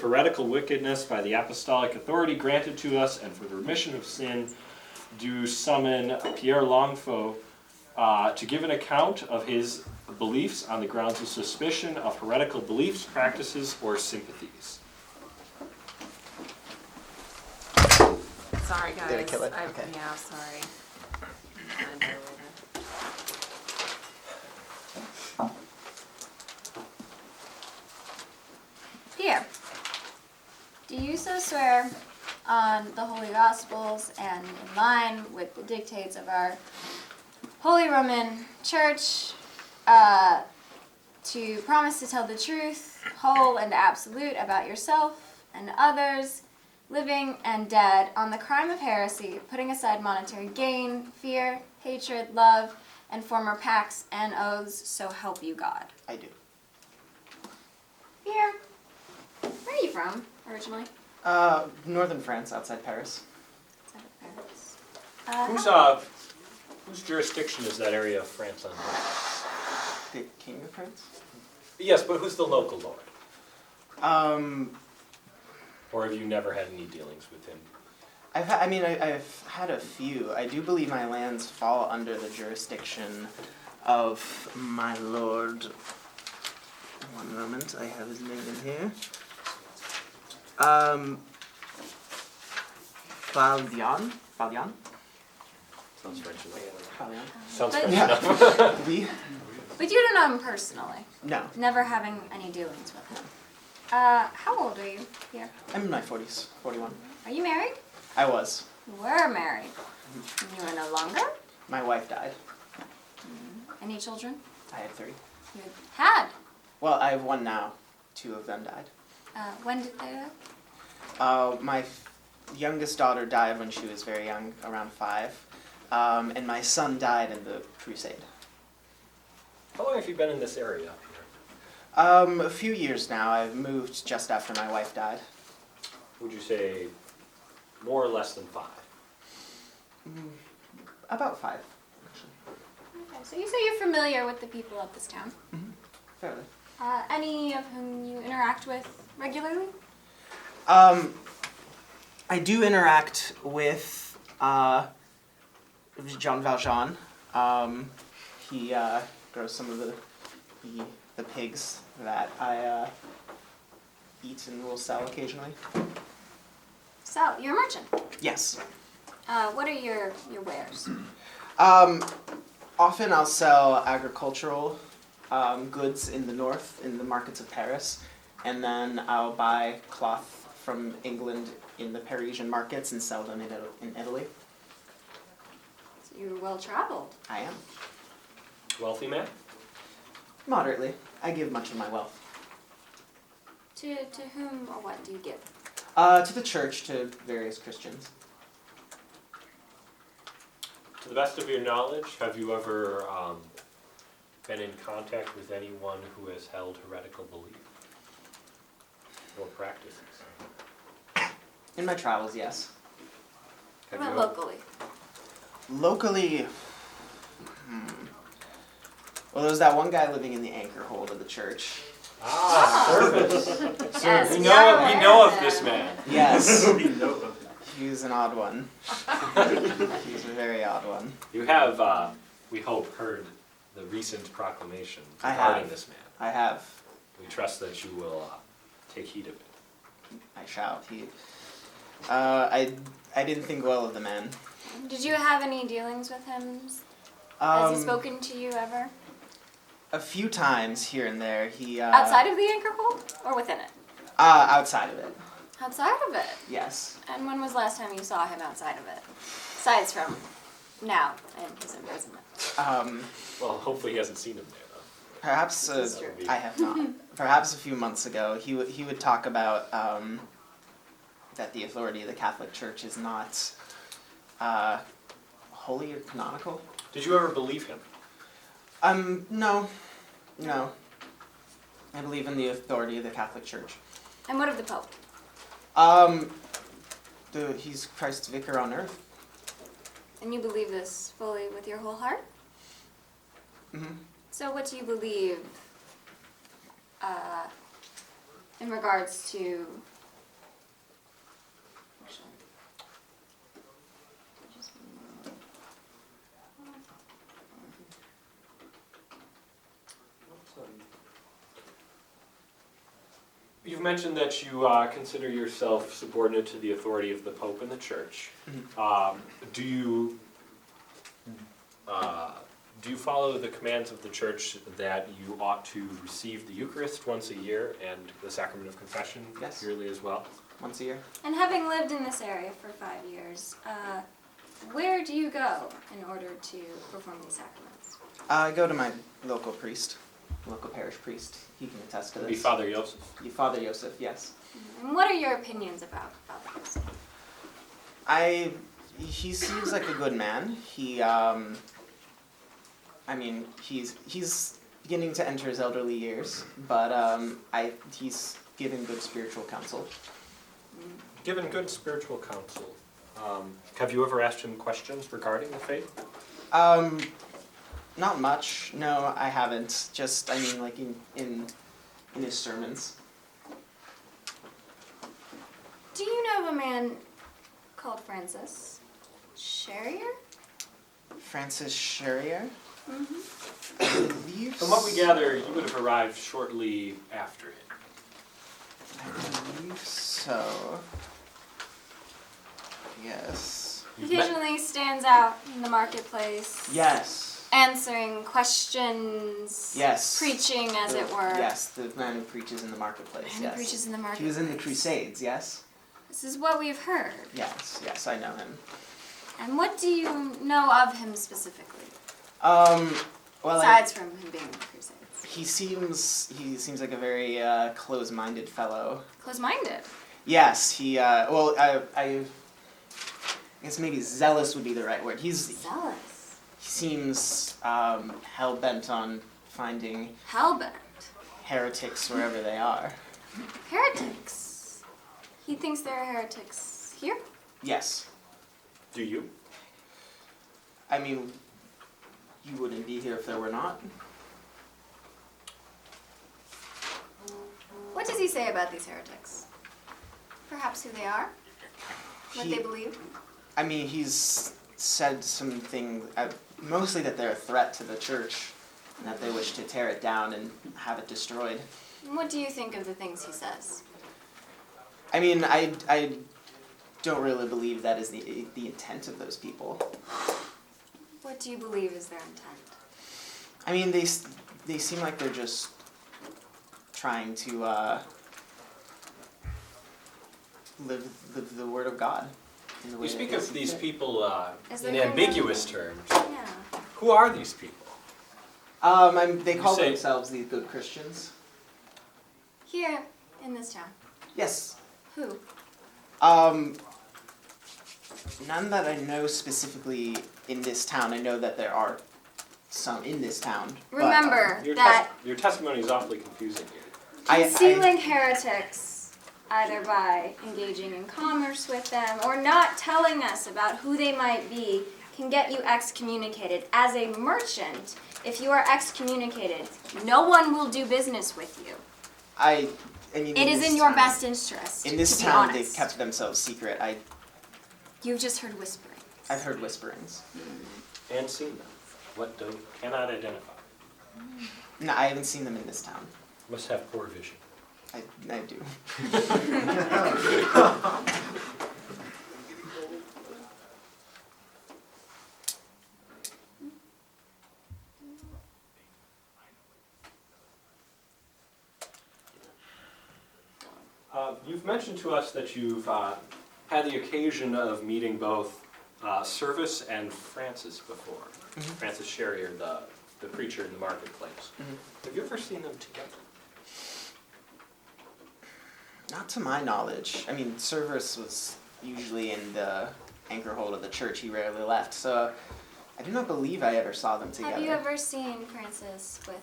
of heretical wickedness by the apostolic authority granted to us and for the remission of sin, do summon Pierre to give an account of his beliefs on the grounds of suspicion of heretical beliefs, practices, or sympathies. Sorry, guys. Did I kill it? I, Okay. Yeah, sorry. Pierre, do you so swear on the Holy Gospels and in line with the dictates of our Holy Roman Church to promise to tell the truth, whole and absolute, about yourself and others, living and dead, on the crime of heresy, putting aside monetary gain, fear, hatred, love, and former pacts and oaths, so help you God? I do. Pierre, where are you from, originally? Northern France, outside Paris. Whose jurisdiction is that area of France under? The King of France? Yes, but who's the local lord? Um, Or have you never had any dealings with him? I've had a few. I do believe my lands fall under the jurisdiction of my lord. One moment, I have his name in here. Valdian? Valdian? Sounds French enough. Valdian? Sounds But- French Yeah. enough. We? But you don't know him personally, No. never having any dealings with him. How old are you, Pierre? I'm in my 40s. 41. Are you married? I was. You were married. You are no longer? My wife died. Any children? I had 3. You had. Well, I have 1 now. 2 of them died. When did they die? My youngest daughter died when she was very young, around 5. And my son died in the crusade. How long have you been in this area? A few years now. I've moved just after my wife died. Would you say more or less than 5? About 5, actually. Okay, so you say you're familiar with the people of this town. Fairly. Any of whom you interact with regularly? I do interact with Jean Valjean. He grows some of the pigs that I eat and will sell occasionally. So, you're a merchant. Yes. What are your wares? Often I'll sell agricultural goods in the north, in the markets of Paris, and then I'll buy cloth from England in the Parisian markets and sell them in Italy. So you're well traveled. I am. Wealthy man? Moderately. I give much of my wealth. To whom or what do you give? To the church, to various Christians. To the best of your knowledge, have you ever been in contact with anyone who has held heretical belief or practices? In my travels, yes. What Have about you locally? Locally, well, there's that one guy living in the anchor hold of the church. service. Yes, we we are know aware of this man. Yes, We know of him. he's an odd one. He's a very odd one. You have, we hope, heard the recent proclamation I regarding have. this man. I have. We trust that you will take heed of it. I shall. I didn't think well of the man. Did you have any dealings with him? Has he spoken to you ever? A few times here and there. He Outside of the anchor hold or within it? outside of it. Outside of it. Yes. And when was the last time you saw him outside of it? Besides from now in his imprisonment. Well, hopefully he hasn't seen him there, though. Perhaps This is true. I have not. Perhaps a few months ago, he would talk about that the authority of the Catholic Church is not holy or canonical. Did you ever believe him? No. I believe in the authority of the Catholic Church. And what of the Pope? He's Christ's vicar on earth. And you believe this fully with your whole heart? Mm-hmm. So what do you believe in regards to. You've mentioned that you consider yourself subordinate to the authority of the Pope and the Church. Do you follow the commands of the Church that you ought to receive the Eucharist once a year and the Sacrament of Confession Yes. yearly as well? Once a year. And having lived in this area for 5 years, where do you go in order to perform these sacraments? I go to my local priest, local parish priest. He can attest to Be this. Father Joseph. Father Joseph, yes. And what are your opinions about Father Joseph? He seems like a good man. He's beginning to enter his elderly years, but he's given good spiritual counsel. Given good spiritual counsel, have you ever asked him questions regarding the faith? Not much. No, I haven't. Just, like in his sermons. Do you know of a man called Francis Sherrier? Francis Sherrier? Mm-hmm. I believe. From what we gather, you would have arrived shortly after him. I believe so. Yes. Occasionally stands out in the marketplace. Yes. Answering questions. Yes. Preaching, as it were. Yes, the man who preaches in the marketplace. Man who Yes. preaches in the marketplace. He was in the Crusades. Yes. This is what we've heard. Yes, I know him. And what do you know of him specifically? Well, Besides from him being in the Crusades. he seems like a very close-minded fellow. Close-minded. Yes, I guess maybe zealous would be the right word. He Zealous. seems hell-bent on finding Hellbent. heretics wherever they are. Heretics. He thinks there are heretics here? Yes. Do you? You wouldn't be here if there were not. What does he say about these heretics? Perhaps who they are? What they believe? He's said something, mostly that they're a threat to the church, and that they wish to tear it down and have it destroyed. And what do you think of the things he says? I don't really believe that is the intent of those people. What do you believe is their intent? They seem like they're just trying to live the word of God. In the way You speak that of these people Is in there no ambiguous terms. Yeah. Who are these people? they call say- themselves the good Christians. Here in this town. Yes. Who? None that I know specifically in this town. I know that there are some in this town. but, Remember Your, that your testimony is awfully confusing here. concealing heretics, either by engaging in commerce with them or not telling us about who they might be, can get you excommunicated. As a merchant, if you are excommunicated, no one will do business with you. It is in your best interest. In this to be town, honest. they've kept themselves secret. You've just heard whispering. I've heard whisperings. And seen them. What cannot identify. No, I haven't seen them in this town. Must have poor vision. I do. You've mentioned to us that you've had the occasion of meeting both Service and Francis before. Mhm. Francis Sherrier, the preacher in the marketplace. Mhm. Have you ever seen them together? Not to my knowledge. Service was usually in the anchor hold of the church. He rarely left, so I do not believe I ever saw them together. Have you ever seen Francis with